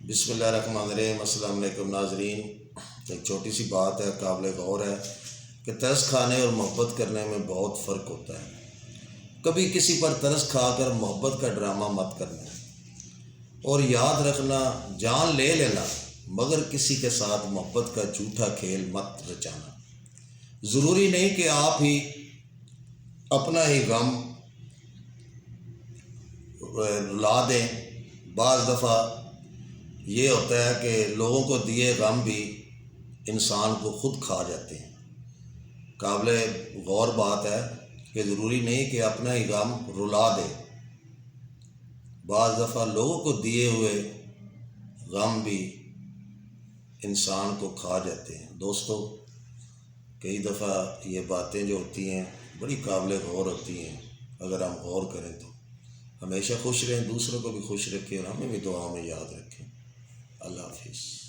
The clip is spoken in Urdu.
بسم اللہ الرحمن الرحیم۔ السلام علیکم ناظرین، ایک چھوٹی سی بات ہے، قابل غور ہے کہ ترس کھانے اور محبت کرنے میں بہت فرق ہوتا ہے۔ کبھی کسی پر ترس کھا کر محبت کا ڈرامہ مت کرنا، اور یاد رکھنا جان لے لینا، مگر کسی کے ساتھ محبت کا جھوٹا کھیل مت رچانا۔ ضروری نہیں کہ آپ ہی اپنا ہی غم لا دیں۔ بعض دفعہ یہ ہوتا ہے کہ لوگوں کو دیے غم بھی انسان کو خود کھا جاتے ہیں۔ قابل غور بات ہے کہ ضروری نہیں کہ اپنا ہی غم رلا دے، بعض دفعہ لوگوں کو دیے ہوئے غم بھی انسان کو کھا جاتے ہیں۔ دوستو، کئی دفعہ یہ باتیں جو ہوتی ہیں بڑی قابل غور ہوتی ہیں، اگر ہم غور کریں تو ہمیشہ خوش رہیں، دوسروں کو بھی خوش رکھیں اور ہمیں بھی دعاؤں میں یاد رکھیں۔ اللہ حافظ۔